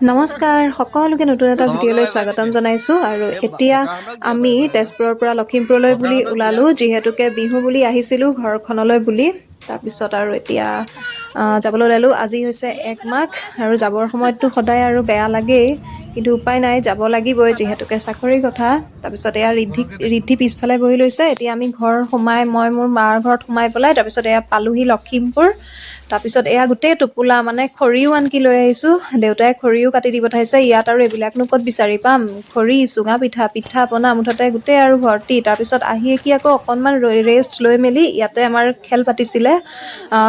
নমস্কাৰ সকলোকে নতুন এটা ভিডিঅ'লৈ স্বাগতম জনাইছোঁ আৰু এতিয়া আমি তেজপুৰৰ পৰা লখিমপুৰলৈ বুলি ওলালোঁ যিহেতুকে বিহু বুলি আহিছিলোঁ ঘৰখনলৈ বুলি তাৰপিছত আৰু এতিয়া যাবলৈ ওলালোঁ। আজি হৈছে 1 মাঘ আৰু যাবৰ সময়ততো সদায় আৰু বেয়া লাগেই, কিন্তু উপায় নাই, যাব লাগিবই যিহেতুকে চাকৰিৰ কথা। তাৰপিছত এয়া ৰিদ্ধি পিছফালে বহি লৈছে। এতিয়া আমি মই মোৰ মাৰ ঘৰত সোমাই পেলাই তাৰপিছত এয়া পালোহি লখিমপুৰ। তাৰপিছত এয়া গোটেই টোপোলা মানে খৰিও আনকি লৈ আহিছোঁ, দেউতাই খৰিও কাটি দি পঠাইছে। ইয়াত আৰু এইবিলাকনো ক'ত বিচাৰি পাম, খৰি, চুঙা পিঠা পনা মুঠতে গোটেই আৰু ভৰ্তি। তাৰপিছত আহি কি আকৌ অকণমান ৰেষ্ট লৈ মেলি ইয়াতে আমাৰ খেল পাতিছিলে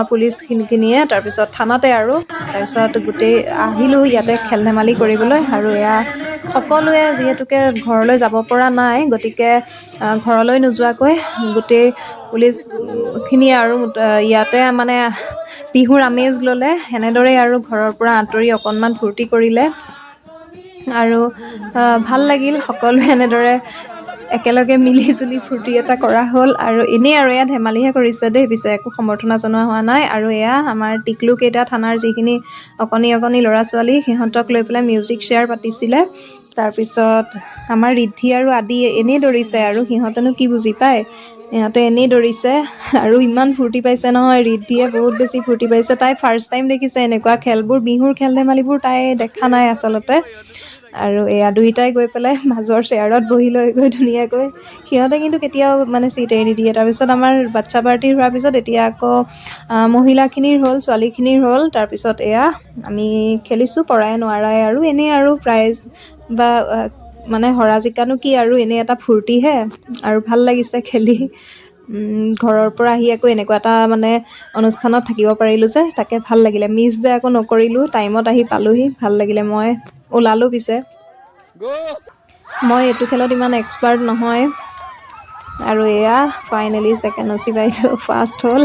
পুলিচখিনিয়ে, তাৰপিছত থানাতে আৰু তাৰপিছত গোটেই আহিলোঁ ইয়াতে খেল ধেমালি কৰিবলৈ। আৰু এয়া সকলোৱে যিহেতুকে ঘৰলৈ যাব পৰা নাই, গতিকে ঘৰলৈ নোযোৱাকৈ গোটেই পুলিচখিনিয়ে আৰু ইয়াতে মানে বিহুৰ আমেজ ল'লে। এনেদৰেই আৰু ঘৰৰ পৰা আঁতৰি অকণমান ফূৰ্তি কৰিলে আৰু ভাল লাগিল। সকলোৱে এনেদৰে একেলগে মিলি জুলি ফূৰ্তি এটা কৰা হ'ল আৰু এনেই আৰু এয়া ধেমালিহে কৰিছে দেই, পিছে একো সম্বৰ্ধনা জনোৱা হোৱা নাই। আৰু এয়া আমাৰ টিকলুকেইটা থানাৰ যিখিনি অকণি ল'ৰা ছোৱালী, সিহঁতক লৈ পেলাই মিউজিক চেয়াৰ পাতিছিলে। তাৰপিছত আমাৰ ৰিদ্ধি আৰু আদি এনেই দৌৰিছে আৰু সিহঁতেনো কি বুজি পায়, সিহঁতে এনেই দৌৰিছে আৰু ইমান ফূৰ্তি পাইছে নহয়। ৰিদ্ধিয়ে বহুত বেছি ফূৰ্তি পাইছে, তাই ফাৰ্ষ্ট টাইম দেখিছে এনেকুৱা খেলবোৰ, বিহুৰ খেল ধেমালিবোৰ তাই দেখা নাই আচলতে। আৰু এয়া দুইটাই গৈ পেলাই মাজৰ চেয়াৰত বহি লৈ গৈ ধুনীয়াকৈ, সিহঁতে কিন্তু কেতিয়াও মানে চিট এৰি নিদিয়ে। তাৰপিছত আমাৰ বাচ্ছা পাৰ্টিৰ হোৱাৰ পিছত এতিয়া আকৌ মহিলাখিনিৰ হ'ল, ছোৱালীখিনিৰ হ'ল। তাৰপিছত এয়া আমি খেলিছোঁ পৰাই নোৱাৰাই আৰু এনেই আৰু প্ৰাইজ বা মানে হৰা জিকানো কি আৰু এনেই এটা ফূৰ্তিহে আৰু ভাল লাগিছে খেলি। ঘৰৰ পৰা আহি আকৌ এনেকুৱা এটা মানে অনুষ্ঠানত থাকিব পাৰিলোঁ যে, তাকে ভাল লাগিলে। মিছ যে আকৌ নকৰিলোঁ, টাইমত আহি পালোহি, ভাল লাগিলে। মই ওলালোঁ, পিছে মই এইটো খেলত ইমান এক্সপাৰ্ট নহয়। আৰু এয়া ফাইনেলি ছেকেণ্ডচি বাইদেউ ফাৰ্ষ্ট হ'ল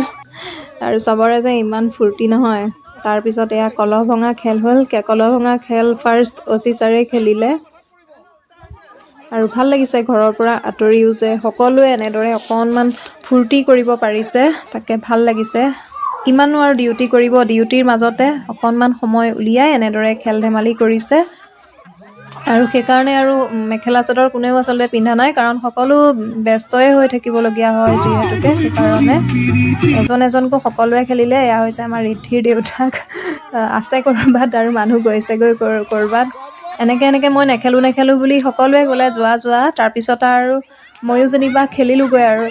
আৰু চবৰে যে ইমান ফূৰ্তি নহয়। তাৰপিছত এয়া কলহ ভঙা খেল হ'ল। কলহ ভঙা খেল ফাৰ্ষ্ট অচি ছাৰে খেলিলে আৰু ভাল লাগিছে ঘৰৰ পৰা আঁতৰিও যে সকলোৱে এনেদৰে অকণমান ফূৰ্তি কৰিব পাৰিছে, তাকে ভাল লাগিছে। কিমাননো আৰু ডিউটি কৰিব, ডিউটিৰ মাজতে অকণমান সময় উলিয়াই এনেদৰে খেল ধেমালি কৰিছে। আৰু সেইকাৰণে আৰু মেখেলা চাদৰ কোনেও আচলতে পিন্ধা নাই, কাৰণ সকলো ব্যস্তই হৈ থাকিবলগীয়া হয় যিহেতুকে। সেইকাৰণে এজনকৈ সকলোৱে খেলিলে। এয়া হৈছে আমাৰ ৰিদ্ধিৰ দেউতাক, আছে ক'ৰবাত আৰু মানুহ গৈছেগৈ ক'ৰবাত। এনেকৈ মই নেখেলোঁ বুলি সকলোৱে গ'লে যোৱা। তাৰপিছত আৰু ময়ো যেনিবা খেলিলোঁগৈ আৰু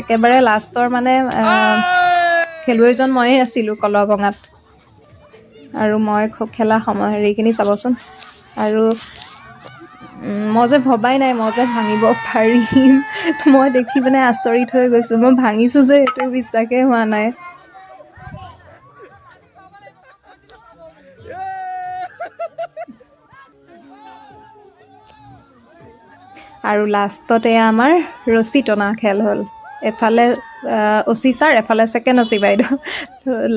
একেবাৰে লাষ্টৰ মানে খেলুৱৈজন ময়েই আছিলোঁ কলহ ভঙাত। আৰু মই খেলা হেৰিখিনি চাবচোন। আৰু মই যে ভবাই নাই মই যে ভাঙিব পাৰিম, মই দেখি মানে আচৰিত হৈ গৈছোঁ। মই ভাঙিছোঁ যে এইটো বিশ্বাসেই হোৱা নাই। আৰু লাষ্টতে আমাৰ ৰছী টনা খেল হ'ল। এফালে অচি ছাৰ, এফালে ছেকেণ্ড অচি বাইদেউ।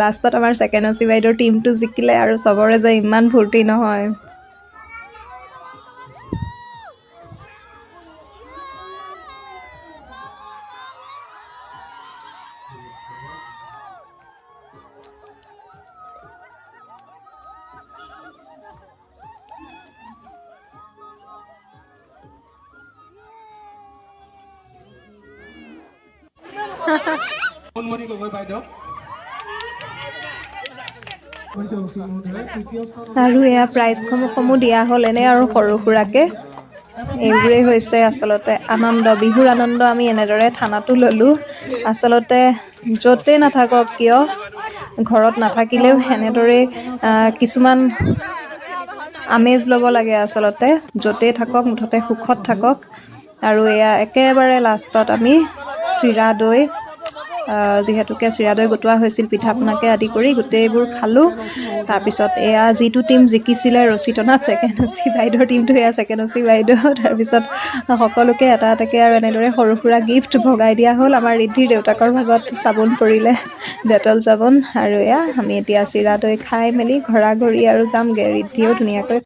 লাষ্টত আমাৰ ছেকেণ্ড অচি বাইদেউৰ টীমটো জিকিলে আৰু চবৰে যে ইমান ফূৰ্তি নহয়। আৰু এয়া প্ৰাইজসমূহ দিয়া হ'ল এনে আৰু সৰু সুৰাকৈ। এইবোৰেই হৈছে আচলতে আনন্দ, বিহুৰ আনন্দ আমি এনেদৰে থানাতো ল'লোঁ। আচলতে য'তেই নাথাকক কিয়, ঘৰত নাথাকিলেও এনেদৰে কিছুমান আমেজ ল'ব লাগে আচলতে। য'তেই থাকক মুঠতে সুখত থাকক। আৰু এয়া একেবাৰে লাষ্টত আমি চিৰা দৈ, যিহেতুকে চিৰা দৈ গোটোৱা হৈছিল, পিঠা পনাকে আদি কৰি গোটেইবোৰ খালোঁ। তাৰপিছত এয়া যিটো টীম জিকিছিলে ৰছী টনাত, ছেকেণ্ড অচি বাইদেউৰ টীমটো, এয়া ছেকেণ্ড অচি বাইদেউ। তাৰপিছত সকলোকে এটাকৈ আৰু এনেদৰে সৰু সুৰা গিফ্ট ভগাই দিয়া হ'ল। আমাৰ ৰিদ্ধিৰ দেউতাকৰ ভাগত চাবোন পৰিলে, ডেটল চাবোন। আৰু এয়া আমি এতিয়া চিৰা দৈ খাই মেলি ঘৰা ঘৰি আৰু যামগৈ। ৰিদ্ধিয়েও ধুনীয়াকৈ